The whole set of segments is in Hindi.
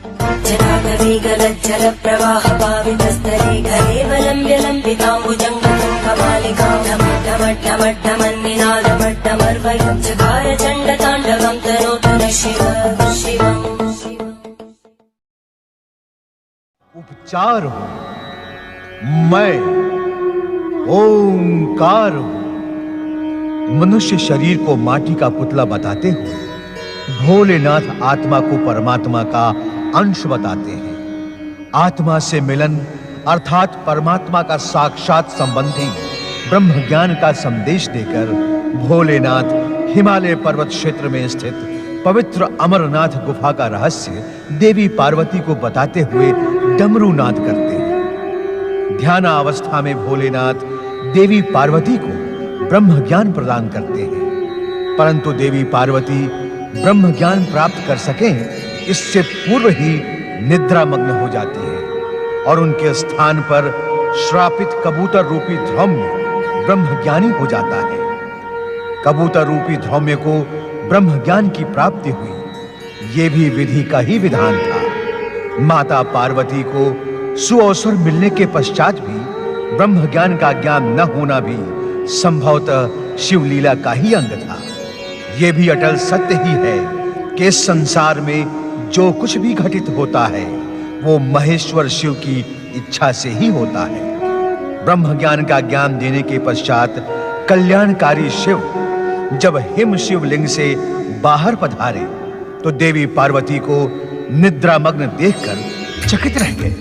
जनागवीगलज्जल प्रवाह पावितस्तरे घरेवलम्ब्य लम्बिताम्बुजङ्गतुङ्गमालिकां ढमढमढ्ढमड्ढमन्निनादमड्ढमर्वयुज्जगार चण्डताण्डवं तनोतु न शिवम्। उपचार हूं मैं, ओंकार हूं। मनुष्य शरीर को माटी का पुतला बताते हुए भोलेनाथ आत्मा को परमात्मा का अंश बताते हैं। आत्मा से मिलन अर्थात परमात्मा का साक्षात संबंधी ब्रह्म ज्ञान का संदेश देकर भोलेनाथ हिमालय पर्वत क्षेत्र में स्थित पवित्र अमरनाथ गुफा का रहस्य देवी पार्वती को बताते हुए डमरू नाद करते हैं। ध्यान अवस्था में भोलेनाथ देवी पार्वती को ब्रह्म ज्ञान प्रदान करते हैं, परंतु देवी पार्वती ब्रह्म ज्ञान प्राप्त कर सकें इससे पूर्व ही निद्रा मग्न हो जाती है और उनके स्थान पर श्रापित कबूतर रूपी ध्रौम्य ब्रह्म ज्ञानी हो जाता है। कबूतर रूपी ध्रौम्य को ब्रह्म ज्ञान की प्राप्ति हुई, ये भी विधि का ही विधान था। माता पार्वती को सुअवसर मिलने के पश्चात भी ब्रह्म ज्ञान का ज्ञान न होना भी संभवतः शिवलीला का ही अंग था। यह भी अटल सत्य ही है कि इस संसार में जो कुछ भी घटित होता है वो महेश्वर शिव की इच्छा से ही होता है। ब्रह्म ज्ञान का ज्ञान देने के पश्चात कल्याणकारी शिव जब हिम शिवलिंग से बाहर पधारे तो देवी पार्वती को निद्रामग्न देखकर चकित रह गए।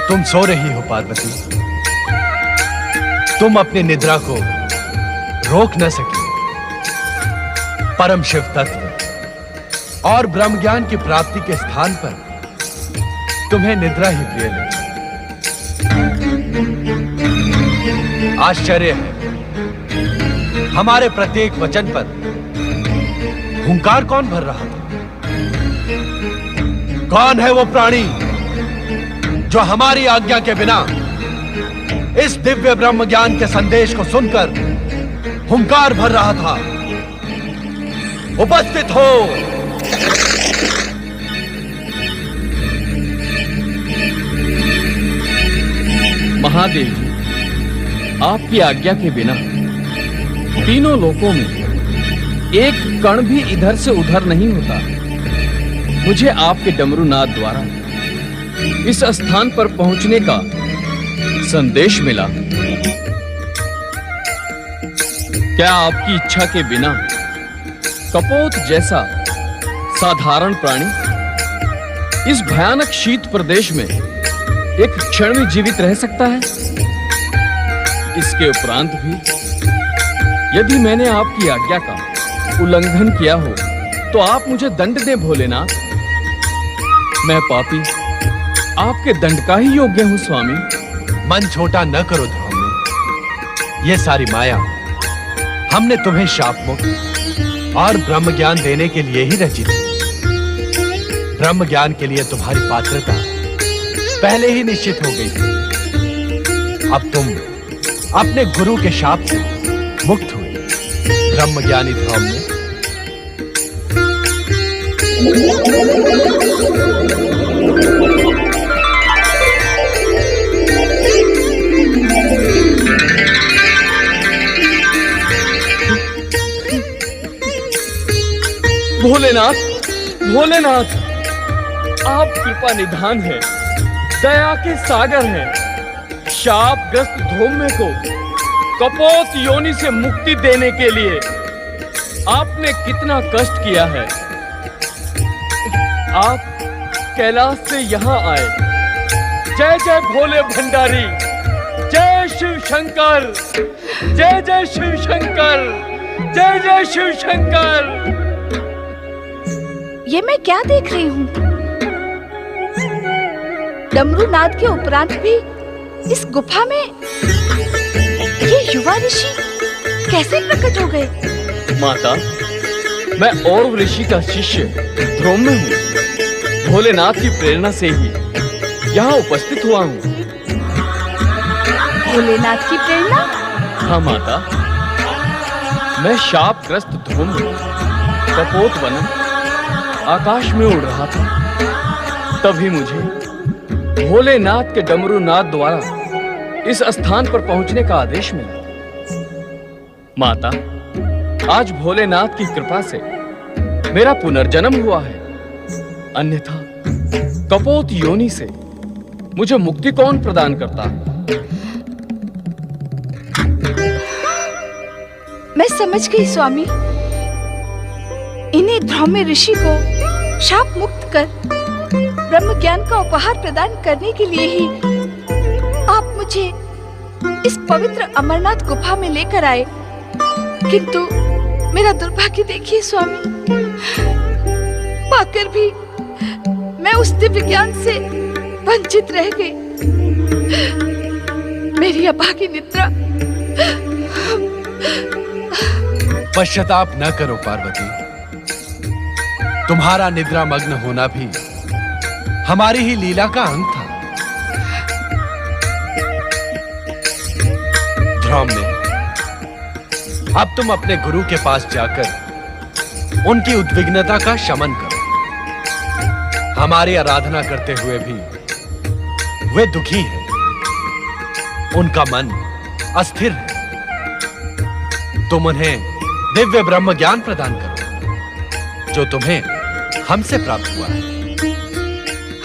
तुम सो रही हो पार्वती, तुम अपनी निद्रा को रोक न सकी। परम शिव तत्व और ब्रह्म ज्ञान की प्राप्ति के स्थान पर तुम्हें निद्रा ही प्रिय लगी। आश्चर्य है, हमारे प्रत्येक वचन पर हुंकार कौन भर रहा था? कौन है वो प्राणी जो हमारी आज्ञा के बिना इस दिव्य ब्रह्म ज्ञान के संदेश को सुनकर हुंकार भर रहा था? उपस्थित हो। महादेव, आपकी आज्ञा के बिना तीनों लोकों में एक कण भी इधर से उधर नहीं होता। मुझे आपके डमरूनाद द्वारा इस स्थान पर पहुंचने का संदेश मिला। क्या आपकी इच्छा के बिना कपोत जैसा साधारण प्राणी इस भयानक शीत प्रदेश में एक क्षण में जीवित रह सकता है? इसके उपरांत भी यदि मैंने आपकी आज्ञा का उल्लंघन किया हो तो आप मुझे दंड दें भोलेनाथ। मैं पापी आपके दंड का ही योग्य हूं स्वामी। मन छोटा न करो ध्रौम्य, ये सारी माया हमने तुम्हें शाप मुक्त और ब्रह्म ज्ञान देने के लिए ही रची थी। ब्रह्म ज्ञान के लिए तुम्हारी पात्रता पहले ही निश्चित हो गई थी। अब तुम अपने गुरु के शाप से मुक्त हुए ब्रह्म ज्ञानी ध्रौम्य। भोलेनाथ, भोलेनाथ, आप कृपा निधान हैं, दया के सागर हैं। शापग्रस्त ध्रौम्य को कपोत योनि से मुक्ति देने के लिए आपने कितना कष्ट किया है। आप कैलाश से यहाँ आए। जय जय भोले भंडारी, जय शिव शंकर, जय जय शिव शंकर, जय जय शिव शंकर। ये मैं क्या देख रही हूँ? डमरूनाद के उपरांत भी इस गुफा में ये युवा ऋषि कैसे प्रकट हो गए? माता, मैं और ऋषि का शिष्य ध्रौम्य हूँ। भोलेनाथ की प्रेरणा से ही यहाँ उपस्थित हुआ हूँ। भोलेनाथ की प्रेरणा? हाँ माता, मैं शापग्रस्त धूम्र कपोत बनन आकाश में उड़ रहा था, तभी मुझे भोलेनाथ के डमरूनाथ द्वारा इस स्थान पर पहुंचने का आदेश मिला। माता, आज भोलेनाथ की कृपा से मेरा पुनर्जन्म हुआ है, अन्यथा कपोत योनि से मुझे मुक्ति कौन प्रदान करता है? मैं समझ गई स्वामी। इन्हीं ध्रौम्य ऋषि को शाप मुक्त कर ब्रह्म ज्ञान का उपहार प्रदान करने के लिए ही आप मुझे इस पवित्र अमरनाथ गुफा में लेकर आए। किंतु मेरा दुर्भाग्य देखिए स्वामी, पाकर भी मैं उस दिव्य ज्ञान से वंचित रह गई। मेरी अभागी निद्रा। पश्चाताप न करो पार्वती, तुम्हारा निद्रा मग्न होना भी हमारी ही लीला का अंग था। ध्रौम्य, अब तुम अपने गुरु के पास जाकर उनकी उद्विग्नता का शमन करो। हमारी आराधना करते हुए भी वे दुखी हैं, उनका मन अस्थिर है। तुम उन्हें दिव्य ब्रह्म ज्ञान प्रदान करो जो तुम्हें हमसे प्राप्त हुआ है।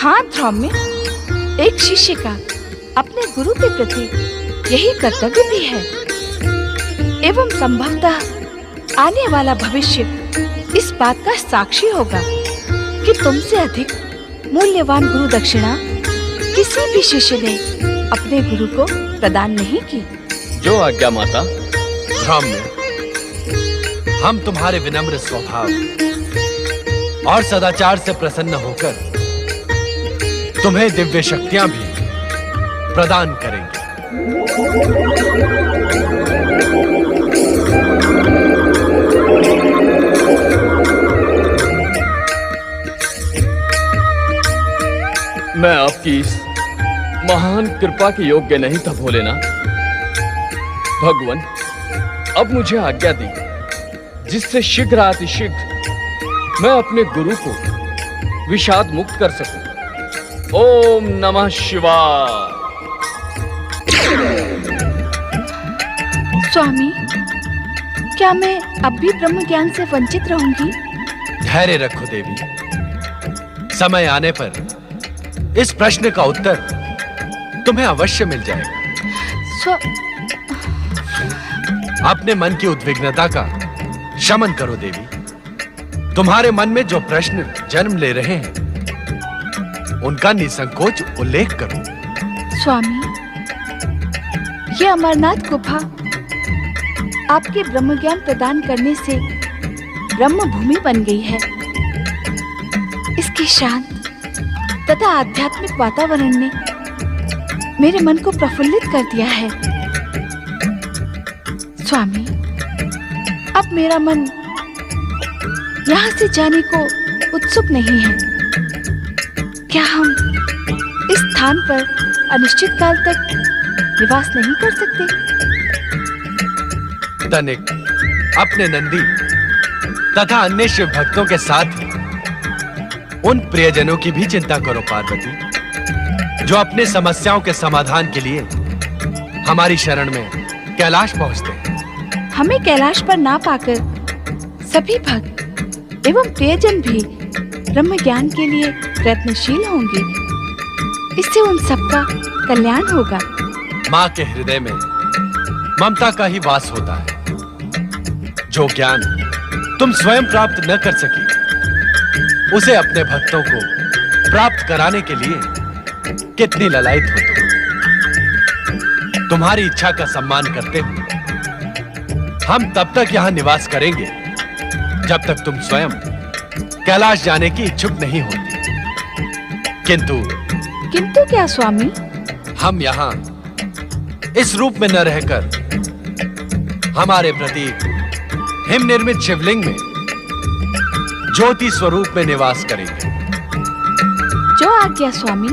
हाँ ध्रौम्य, एक शिष्य का अपने गुरु के प्रति यही कर्तव्य भी है, एवं संभवतः आने वाला भविष्य इस बात का साक्षी होगा कि तुमसे अधिक मूल्यवान गुरु दक्षिणा किसी भी शिष्य ने अपने गुरु को प्रदान नहीं की। जो आज्ञा माता। ध्रौम्य, हम तुम्हारे विनम्र स्वभाव और सदाचार से प्रसन्न होकर तुम्हें दिव्य शक्तियां भी प्रदान करेंगे। मैं आपकी इस महान कृपा के योग्य नहीं था भोलेनाथ। भगवान, अब मुझे आज्ञा दी जिससे शीघ्रातिशीघ्र मैं अपने गुरु को विषाद मुक्त कर सकूं। ओम नमः शिवाय। स्वामी, क्या मैं अब भी ब्रह्म ज्ञान से वंचित रहूंगी? धैर्य रखो देवी, समय आने पर इस प्रश्न का उत्तर तुम्हें अवश्य मिल जाएगा। अपने मन की उद्विग्नता का शमन करो देवी। तुम्हारे मन में जो प्रश्न जन्म ले रहे हैं उनका निसंकोच उल्लेख करो। स्वामी, ये अमरनाथ गुफा आपके ब्रह्म ज्ञान प्रदान करने से ब्रह्म भूमि बन गई है। इसके शांत तथा आध्यात्मिक वातावरण ने मेरे मन को प्रफुल्लित कर दिया है। स्वामी, अब मेरा मन यहाँ से जाने को उत्सुक नहीं है। क्या हम इस स्थान पर अनिश्चित काल तक निवास नहीं कर सकते? तनिक अपने नंदी तथा अन्य शिव भक्तों के साथ उन प्रियजनों की भी चिंता करो पार्वती, जो अपने समस्याओं के समाधान के लिए हमारी शरण में कैलाश पहुंचते हैं। हमें कैलाश पर ना पाकर सभी भक्त एवं प्रियजन भी ब्रह्म ज्ञान के लिए प्रयत्नशील होंगे। इससे उन सबका कल्याण होगा। माँ के हृदय में ममता का ही वास होता है। जो ज्ञान तुम स्वयं प्राप्त न कर सकी, उसे अपने भक्तों को प्राप्त कराने के लिए कितनी ललायत हो तुम। तुम्हारी इच्छा का सम्मान करते हुए हम तब तक यहां निवास करेंगे जब तक तुम स्वयं कैलाश जाने की इच्छुक नहीं होती। किंतु क्या स्वामी? हम यहां इस रूप में न रहकर हमारे प्रतीक हिम निर्मित शिवलिंग में ज्योति स्वरूप में निवास करेंगे। जो आज्ञा स्वामी।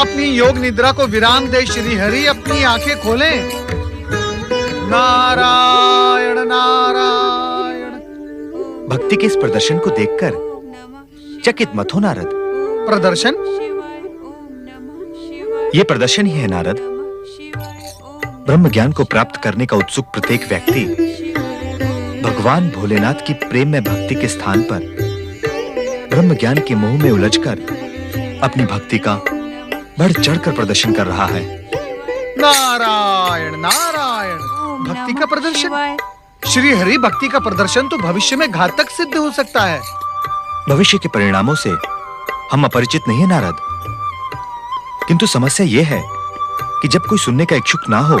अपनी योग निद्रा को विराम दे श्री हरि अपनी आंखें खोलें। नारायण नारायण। भक्ति के इस प्रदर्शन को देखकर चकित मत हो नारद। प्रदर्शन? ये प्रदर्शन ही है नारद। ब्रह्म ज्ञान को प्राप्त करने का उत्सुक प्रत्येक व्यक्ति भगवान भोलेनाथ की प्रेम में भक्ति के स्थान पर ब्रह्म ज्ञान के मोह में उलझकर अपनी भक्ति का बढ़ चढ़कर प्रदर्शन कर रहा है। नारायण नारायण। भक्ति का प्रदर्शन? श्री हरि, भक्ति का प्रदर्शन तो भविष्य में घातक सिद्ध हो सकता है। भविष्य के परिणामों से हम अपरिचित नहीं है नारद, किंतु समस्या यह है कि जब कोई सुनने का इच्छुक ना हो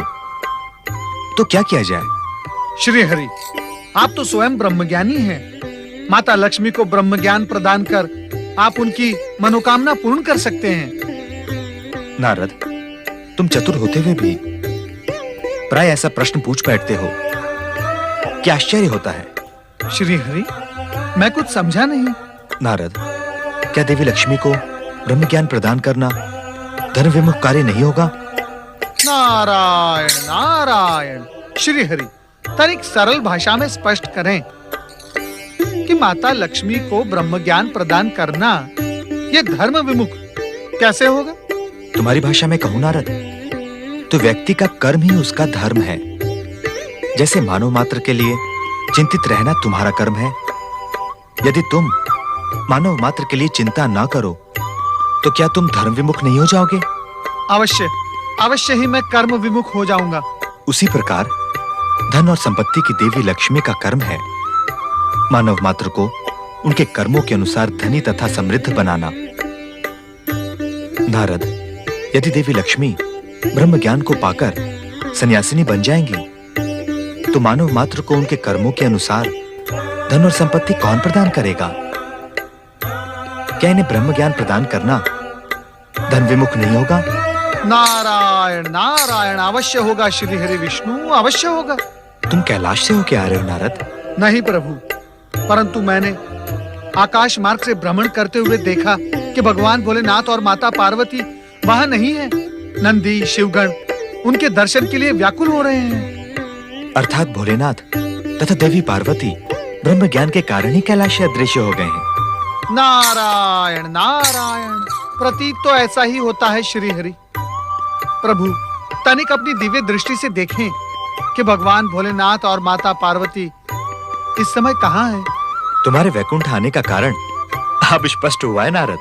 तो क्या किया जाए? श्री हरि, आप तो स्वयं ब्रह्मज्ञानी हैं। माता लक्ष्मी को ब्रह्म ज्ञान प्रदान कर आप उनकी मनोकामना पूर्ण कर सकते हैं। नारद, तुम चतुर होते हुए भी प्राय ऐसा प्रश्न पूछ बैठते हो, क्या आश्चर्य होता है? श्री हरि, मैं कुछ समझा नहीं। नारद, क्या देवी लक्ष्मी को ब्रह्म ज्ञान प्रदान करना धन विमुख कार्य नहीं होगा? नारायण नारायण। श्री हरि, तनिक सरल भाषा में स्पष्ट करें कि माता लक्ष्मी को ब्रह्म ज्ञान प्रदान करना यह धर्म विमुख कैसे होगा? तुम्हारी भाषा में कहूं नारद, तो व्यक्ति का कर्म ही उसका धर्म है। जैसे मानव मात्र के लिए चिंतित रहना तुम्हारा कर्म है, यदि तुम मानव मात्र के लिए चिंता ना करो तो क्या तुम धर्म विमुख नहीं हो जाओगे? अवश्य अवश्य ही मैं कर्म विमुख हो जाऊंगा। उसी प्रकार धन और संपत्ति की देवी लक्ष्मी का कर्म है मानव मात्र को उनके कर्मों के अनुसार धनी तथा समृद्ध बनाना। नारद, यदि देवी लक्ष्मी ब्रह्म ज्ञान को पाकर सन्यासिनी बन जाएंगी तो मानव मात्र को उनके कर्मों के अनुसार धन और संपत्ति कौन प्रदान करेगा? क्या इन्हें ब्रह्म ज्ञान प्रदान करना धन विमुख नहीं होगा? नारायण नारायण। अवश्य होगा श्री हरि विष्णु, अवश्य होगा। तुम कैलाश से होके आ रहे हो नारद? नहीं प्रभु, परंतु मैंने आकाश मार्ग से भ्रमण करते हुए देखा कि भगवान भोलेनाथ और माता पार्वती वहां नहीं है। नंदी शिवगण उनके दर्शन के लिए व्याकुल हो रहे हैं। अर्थात भोलेनाथ तथा देवी पार्वती ब्रह्म ज्ञान के कारण ही कैलाश से अदृश्य हो गए हैं। नारायण नारायण। प्रतीत तो ऐसा ही होता है श्री हरि। प्रभु, तनिक अपनी दिव्य दृष्टि से देखें कि भगवान भोलेनाथ और माता पार्वती इस समय कहाँ हैं? तुम्हारे वैकुंठ आने का कारण अब स्पष्ट हुआ है नारद।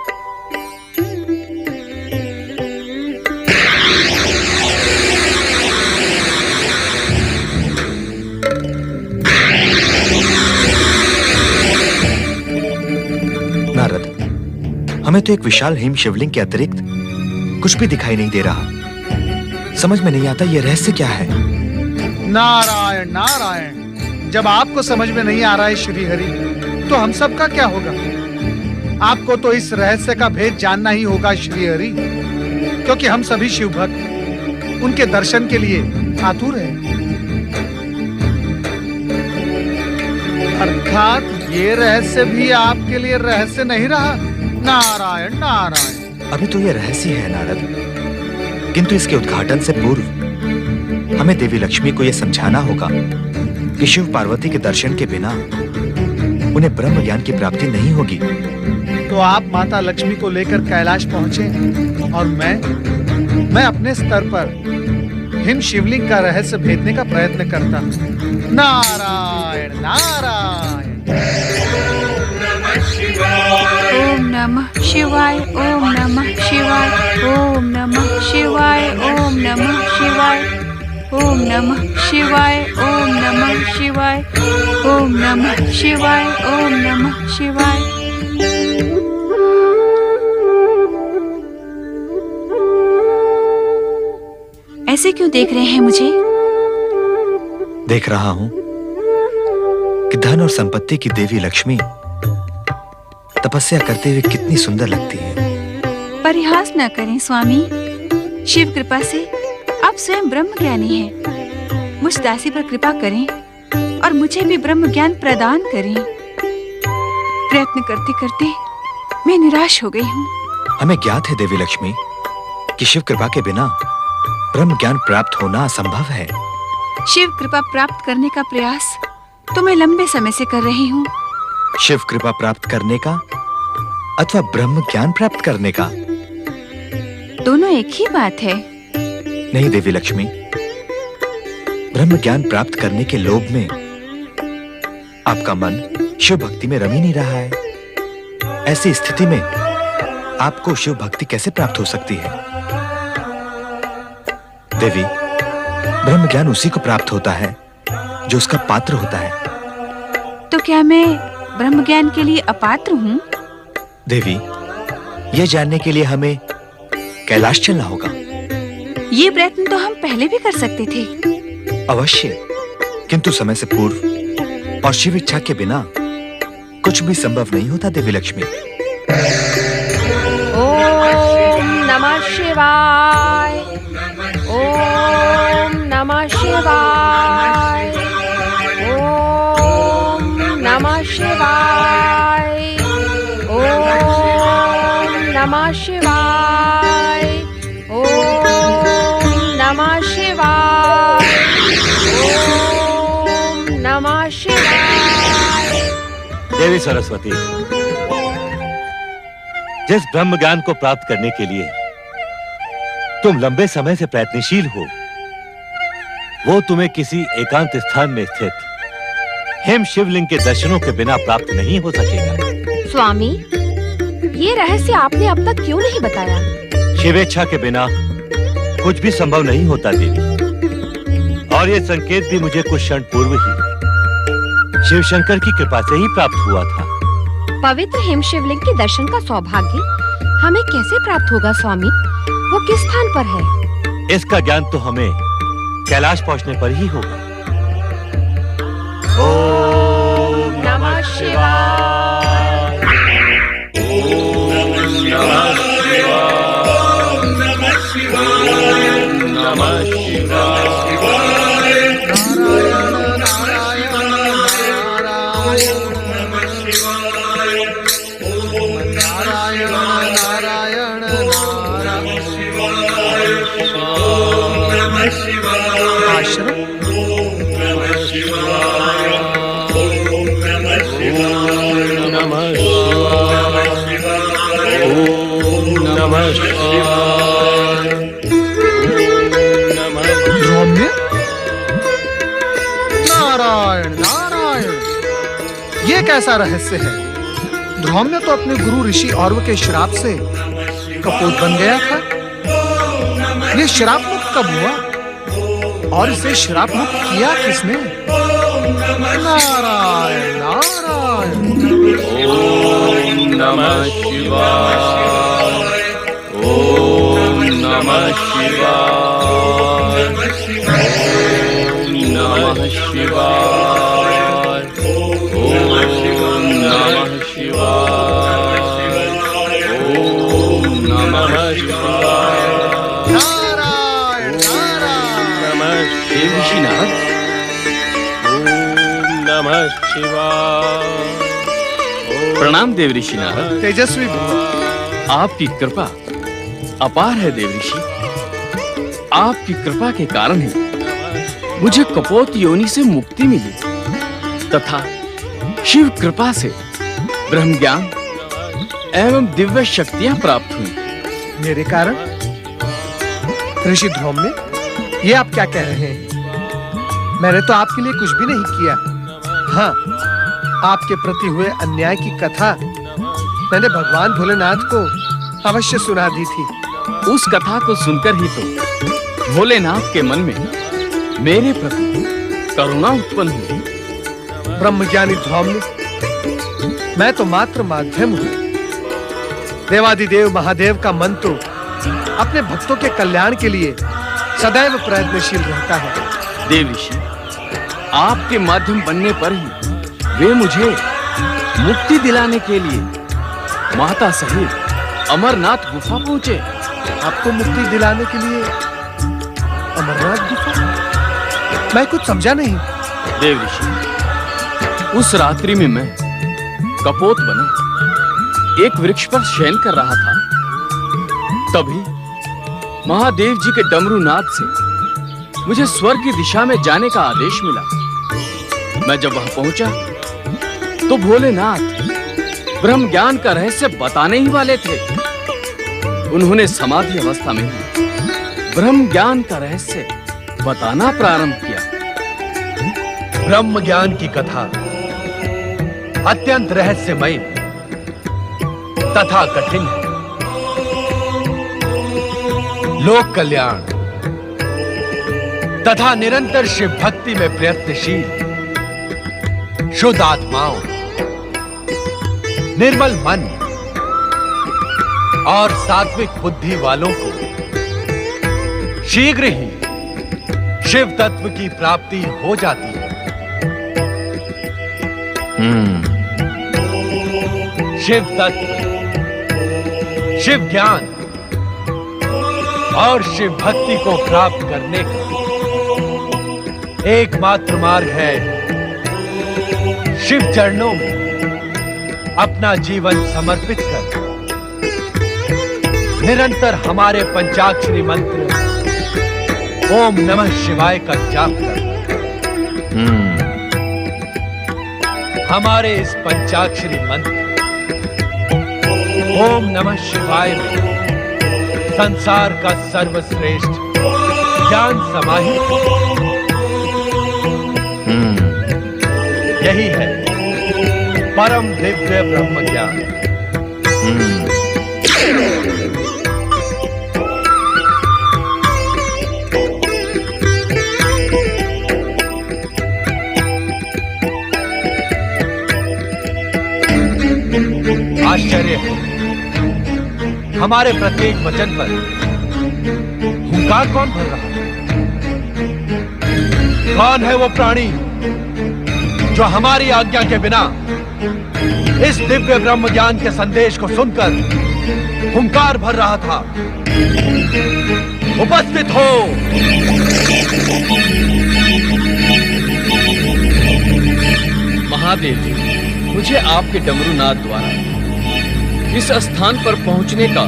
नारद, हमें तो एक विशाल हिम शिवलिंग के अतिरिक्त कुछ भी दिखाई नहीं दे रहा। समझ में नहीं आता ये रहस्य क्या है? नारायण नारायण। जब आपको समझ में नहीं आ रहा है श्री हरि, तो हम सब का क्या होगा? आपको तो इस रहस्य का भेद जानना ही होगा श्री हरि, क्योंकि हम सभी शिव भक्त उनके दर्शन के लिए आतुर हैं। अर्थात ये रहस्य भी आपके लिए रहस्य नहीं रहा। नारायण नारायण। अभी तो ये रहस्य है नारद, किंतु इसके उद्घाटन से पूर्व हमें देवी लक्ष्मी को यह समझाना होगा कि शिव पार्वती के दर्शन के बिना उन्हें ब्रह्म ज्ञान की प्राप्ति नहीं होगी। तो आप माता लक्ष्मी को लेकर कैलाश पहुंचे और मैं अपने स्तर पर हिम शिवलिंग का रहस्य भेदने का प्रयत्न करता। नारायण नारायण। ओम नमः शिवाय, ओम नमः शिवाय, ओम नमः शिवाय, ओम नमः शिवाय, ओम नमः शिवाय, ओम नमः शिवाय, ओम नमः शिवाय, ओम नमः शिवाय। ऐसे क्यों देख रहे हैं मुझे? देख रहा हूं कि धन और संपत्ति की देवी लक्ष्मी तपस्या करते हुए कितनी सुंदर लगती है। परिहास न करें स्वामी, शिव कृपा से आप स्वयं ब्रह्म ज्ञानी हैं। मुझ दासी पर कृपा करें और मुझे भी ब्रह्म ज्ञान प्रदान करें। प्रयत्न करते करते मैं निराश हो गई हूँ। हमें ज्ञात है देवी लक्ष्मी कि शिव कृपा के बिना ब्रह्म ज्ञान प्राप्त होना असंभव है। शिव कृपा प्राप्त करने का प्रयास तो मैं लंबे समय से कर रही हूँ। शिव कृपा प्राप्त करने का अथवा ब्रह्म ज्ञान प्राप्त करने का दोनों एक ही बात है। नहीं देवी लक्ष्मी, ब्रह्म ज्ञान प्राप्त करने के लोभ में आपका मन शिव भक्ति में रम ही नहीं रहा है। ऐसी स्थिति में आपको शिव भक्ति कैसे प्राप्त हो सकती है? देवी, ब्रह्म ज्ञान उसी को प्राप्त होता है जो उसका पात्र होता है। तो क्या मैं ब्रह्म ज्ञान के लिए अपात्र हूँ? देवी, यह जानने के लिए हमें कैलाश चलना होगा। ये प्रयत्न तो हम पहले भी कर सकते थे। अवश्य, किंतु समय से पूर्व और शिव इच्छा के बिना कुछ भी संभव नहीं होता देवी लक्ष्मी। ओम नमः शिवाय, ओम नमः शिवाय, ओम नमः शिवाय, ओम नमः शिवाय, ओम नमः शिवाय, ओम नमः शिवाय। देवी सरस्वती, जिस ब्रह्म ज्ञान को प्राप्त करने के लिए तुम लंबे समय से प्रयत्नशील हो, वो तुम्हें किसी एकांत स्थान में स्थित हेम शिवलिंग के दर्शनों के बिना प्राप्त नहीं हो सकेगा। स्वामी, ये रहस्य आपने अब तक क्यों नहीं बताया? शिवेच्छा के बिना कुछ भी संभव नहीं होता देवी, और ये संकेत भी मुझे कुछ क्षण पूर्व ही शिव शंकर की कृपा से ही प्राप्त हुआ था। पवित्र हेम शिवलिंग के दर्शन का सौभाग्य हमें कैसे प्राप्त होगा स्वामी? वो किस स्थान पर है? इसका ज्ञान तो हमें कैलाश पहुंचने पर ही होगा। ओम नमः शिवाय, ओम नमः शिवाय, ओम नमः शिवाय। धौम्य, नारायण नारायण, ये कैसा रहस्य है? धौम्य तो अपने गुरु ऋषि औरव के श्राप से कपोत बन गया था। ये श्राप मुक्त कब हुआ और इसे श्राप मुक्त किया किसने? नारायण नारायण। ओम नमः शिवाय, ओम नमः शिवाय, ओम नमः शिवाय, ओम नमः शिवाय, ओम नमः शिवाय। नारायण नारायण। देव ऋषि नारद, ओम नमः शिवाय। प्रणाम देव ऋषि नारद। तेजस्वी भव। आपकी कृपा अपार है देव ऋषि। आपकी कृपा के कारण ही मुझे कपोत योनि से मुक्ति मिली तथा शिव कृपा से ब्रह्म ज्ञान एवं दिव्य शक्तियां प्राप्त हुई। मेरे कारण? ऋषि धौम्य, ये आप क्या कह रहे हैं? मैंने तो आपके लिए कुछ भी नहीं किया। हाँ, आपके प्रति हुए अन्याय की कथा मैंने भगवान भोलेनाथ को अवश्य सुना दी थी। उस कथा को सुनकर ही तो भोलेनाथ के मन में मेरे प्रति करुणा उत्पन्न हुई। ब्रह्मज्ञानी धौम्य, मैं तो मात्र माध्यम हूँ। देवादिदेव महादेव का मन तो अपने भक्तों के कल्याण के लिए सदैव प्रयत्नशील रहता है। देव ऋषि, आपके माध्यम बनने पर ही वे मुझे मुक्ति दिलाने के लिए माता सहित अमरनाथ गुफा पहुंचे। आपको मुक्ति दिलाने के लिए अमरनाथ गुफा? मैं कुछ समझा नहीं। देव ऋषि, उस रात्रि में मैं कपोत बना एक वृक्ष पर शयन कर रहा था। तभी महादेव जी के डमरू नाद से मुझे स्वर्ग की दिशा में जाने का आदेश मिला। मैं जब वहां पहुंचा तो भोलेनाथ ब्रह्म ज्ञान का रहस्य बताने ही वाले थे। उन्होंने समाधि अवस्था में ही ब्रह्म ज्ञान का रहस्य बताना प्रारंभ किया। ब्रह्म ज्ञान की कथा अत्यंत रहस्यमय तथा कठिन है। लोक कल्याण तथा निरंतर शिव भक्ति में प्रयत्नशील शुद्ध आत्माओं, निर्मल मन और सात्विक बुद्धि वालों को शीघ्र ही शिव तत्व की प्राप्ति हो जाती है। शिव तत्व, शिव ज्ञान और शिव भक्ति को प्राप्त करने का एकमात्र मार्ग है शिव चरणों में अपना जीवन समर्पित कर निरंतर हमारे पंचाक्षरी मंत्र ओम नमः शिवाय का जाप कर। हमारे इस पंचाक्षरी मंत्र ओम नमः शिवाय में संसार का सर्वश्रेष्ठ ज्ञान समाहित यही है परम दिव्य ब्रह्म ज्ञान। आश्चर्य है, हमारे प्रत्येक वचन पर हुंकार कौन भर रहा है? कौन है वो प्राणी जो हमारी आज्ञा के बिना इस दिव्य ब्रह्म ज्ञान के संदेश को सुनकर हुंकार भर रहा था? उपस्थित हो। महादेव जी, मुझे आपके डमरू नाद द्वारा इस स्थान पर पहुंचने का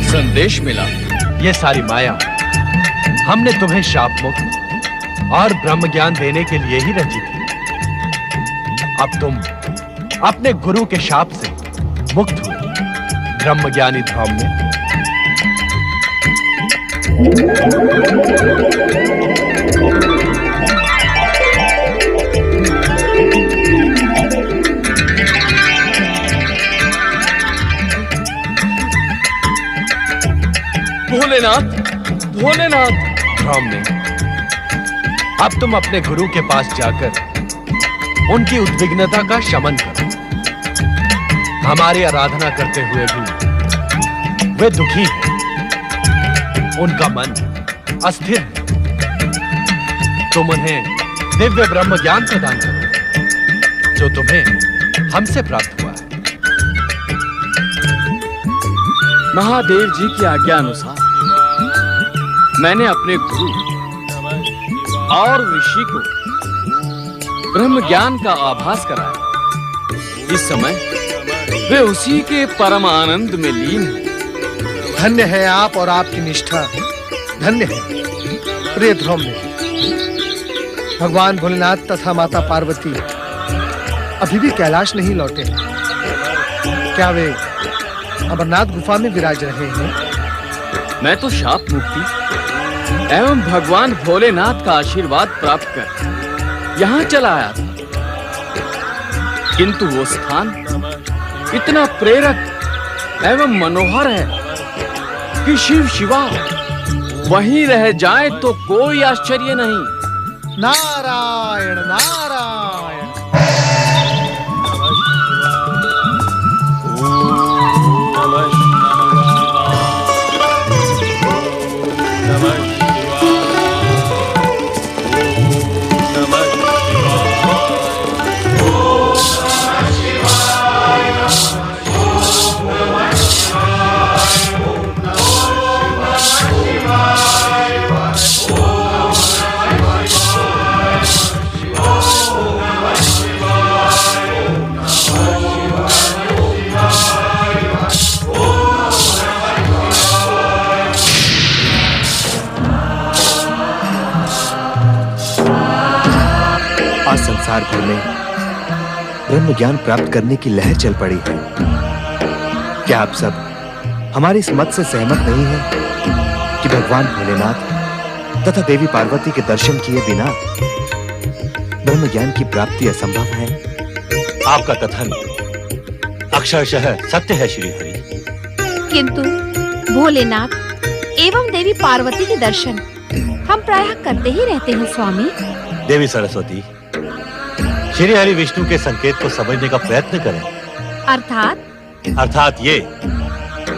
संदेश मिला। ये सारी माया हमने तुम्हें शाप मुक्त और ब्रह्म ज्ञान देने के लिए ही रची थी। अब तुम अपने गुरु के शाप से मुक्त हुए ब्रह्म ज्ञानी धाम में। भोलेनाथ, भोलेनाथ। धाम में अब तुम अपने गुरु के पास जाकर उनकी उद्विग्नता का शमन करो। हमारी आराधना करते हुए भी वे दुखी हैं, उनका मन अस्थिर है। तुम उन्हें दिव्य ब्रह्म ज्ञान प्रदान करो जो तुम्हें हमसे प्राप्त हुआ है। महादेव जी की आज्ञा अनुसार मैंने अपने गुरु और ऋषि को ब्रह्म ज्ञान का आभास कराया। इस समय वे उसी के परम आनंद में लीन हैं। धन्य है आप और आपकी निष्ठा, धन्य है प्रिय ध्रुव। भगवान भोलेनाथ तथा माता पार्वती अभी भी कैलाश नहीं लौटे। क्या वे अमरनाथ गुफा में विराज रहे हैं? मैं तो शाप मुक्ति एवं भगवान भोलेनाथ का आशीर्वाद प्राप्त कर यहाँ चला आया था, किंतु वो स्थान इतना प्रेरक एवं मनोहर है कि शिव शिवा वहीं रह जाए तो कोई आश्चर्य नहीं। नारायण नारायण। Oh संसार भर में ब्रह्म ज्ञान प्राप्त करने की लहर चल पड़ी है। क्या आप सब हमारे इस मत से सहमत नहीं हैं कि भगवान भोलेनाथ तथा देवी पार्वती के दर्शन किए बिना ब्रह्म ज्ञान की प्राप्ति असंभव है? आपका कथन अक्षरशः सत्य है श्री हरि। किंतु भोलेनाथ एवं देवी पार्वती के दर्शन हम प्रायः करते ही रहते हैं स्वामी। देवी सरस्वती, श्री हरि विष्णु के संकेत को समझने का प्रयत्न करें। अर्थात ये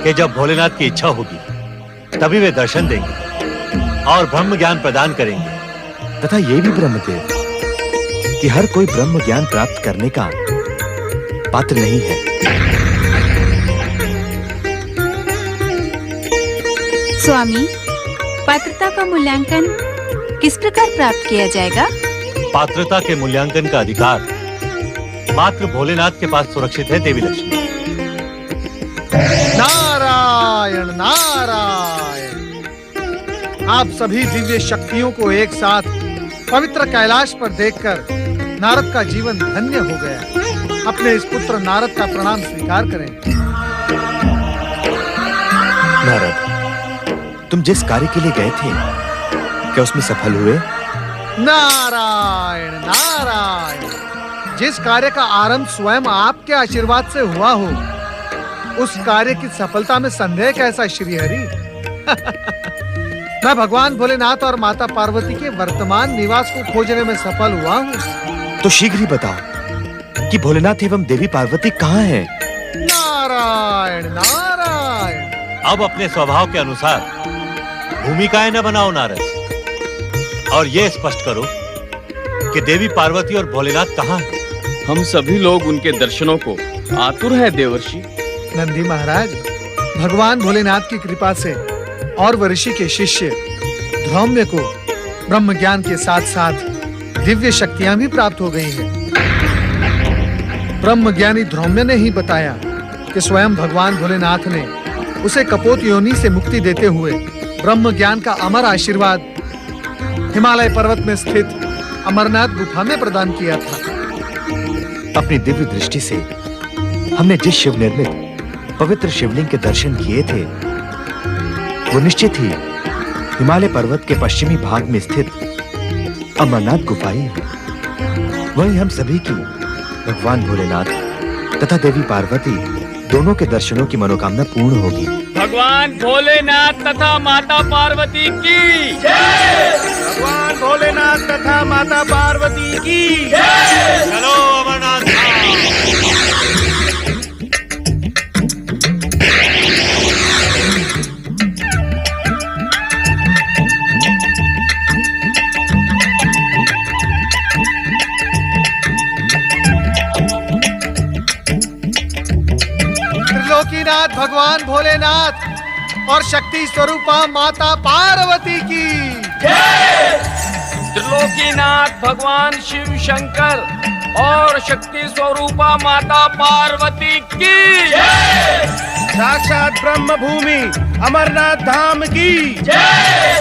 कि जब भोलेनाथ की इच्छा होगी तभी वे दर्शन देंगे और ब्रह्म ज्ञान प्रदान करेंगे। तथा ये भी ब्रह्मदेव कि हर कोई ब्रह्म ज्ञान प्राप्त करने का पात्र नहीं है। स्वामी, पात्रता का मूल्यांकन किस प्रकार प्राप्त किया जाएगा? पात्रता के मूल्यांकन का अधिकार मात्र भोलेनाथ के पास सुरक्षित है देवी लक्ष्मी। नारायण नारायण। आप सभी दिव्य शक्तियों को एक साथ पवित्र कैलाश पर देखकर नारद का जीवन धन्य हो गया। अपने इस पुत्र नारद का प्रणाम स्वीकार करें। नारद, तुम जिस कार्य के लिए गए थे क्या उसमें सफल हुए? नारायण नारायण। जिस कार्य का आरंभ स्वयं आपके आशीर्वाद से हुआ हो, उस कार्य की सफलता में संदेह कैसा श्री हरि? मैं भगवान भोलेनाथ और माता पार्वती के वर्तमान निवास को खोजने में सफल हुआ हूँ। तो शीघ्र ही बताओ कि भोलेनाथ एवं देवी पार्वती कहाँ हैं? नारायण नारायण। अब अपने स्वभाव के अनुसार भूमिकाएं न बनाओ नारद, और ये स्पष्ट करो कि देवी पार्वती और भोलेनाथ कहाँ हैं? हम सभी लोग उनके दर्शनों को आतुर है देवर्षि। नंदी महाराज, भगवान भोलेनाथ की कृपा से और ऋषि के शिष्य धौम्य को ब्रह्म ज्ञान के साथ साथ दिव्य शक्तियां भी प्राप्त हो गई हैं। ब्रह्म ज्ञानी धौम्य ने ही बताया कि स्वयं भगवान भोलेनाथ ने उसे कपोत योनि से मुक्ति देते हुए ब्रह्म ज्ञान का अमर आशीर्वाद हिमालय पर्वत में स्थित अमरनाथ गुफा में प्रदान किया था। अपनी दिव्य दृष्टि से हमने जिस शिव निर्मित पवित्र शिवलिंग के दर्शन किए थे वो निश्चित ही हिमालय पर्वत के पश्चिमी भाग में स्थित अमरनाथ गुफाएं हैं। वहीं हम सभी की भगवान भोलेनाथ तथा देवी पार्वती दोनों के दर्शनों की मनोकामना पूर्ण होगी। भगवान भोलेनाथ तथा माता पार्वती की जय। भगवान भोलेनाथ तथा माता पार्वती की जय। चलो अमरनाथ त्रिलोकीनाथ भगवान भोलेनाथ और शक्ति स्वरूपा माता पार्वती की जय। त्रिलोकीनाथ भगवान शिव शंकर और शक्ति स्वरूपा माता पार्वती की जय। साक्षात ब्रह्म भूमि अमरनाथ धाम की जय।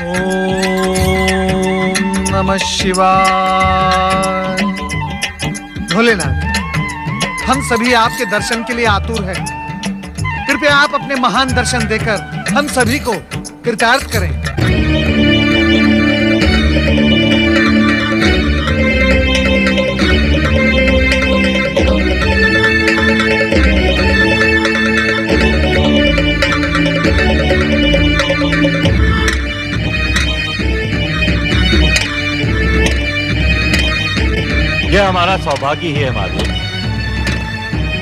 ओम नमः शिवाय। भोलेनाथ, हम सभी आपके दर्शन के लिए आतुर हैं। कृपया आप अपने महान दर्शन देकर हम सभी को कृतार्थ करें। यह हमारा सौभाग्य ही है माधव,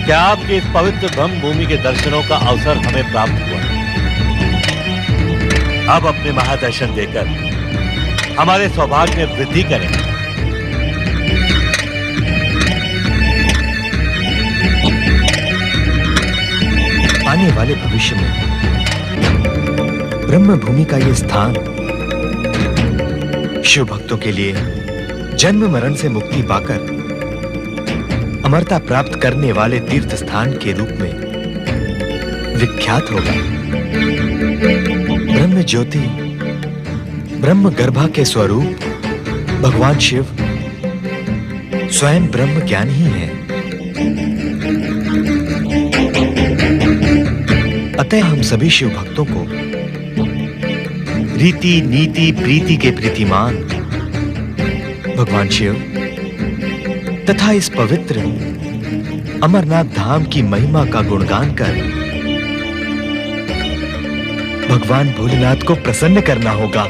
क्या आपके इस पवित्र ब्रह्म भूमि के दर्शनों का अवसर हमें प्राप्त हुआ। अब अपने महादर्शन देकर हमारे सौभाग्य में वृद्धि करें। आने वाले भविष्य में ब्रह्म भूमि का ये स्थान शिव भक्तों के लिए जन्म मरण से मुक्ति पाकर अमरता प्राप्त करने वाले तीर्थ स्थान के रूप में विख्यात होगा। ब्रह्म ज्योति, ब्रह्म गर्भा के स्वरूप भगवान शिव स्वयं ब्रह्म ज्ञान ही है। अतः हम सभी शिव भक्तों को रीति नीति प्रीति के प्रीतिमान भगवान शिव तथा इस पवित्र अमरनाथ धाम की महिमा का गुणगान कर भगवान भोलेनाथ को प्रसन्न करना होगा।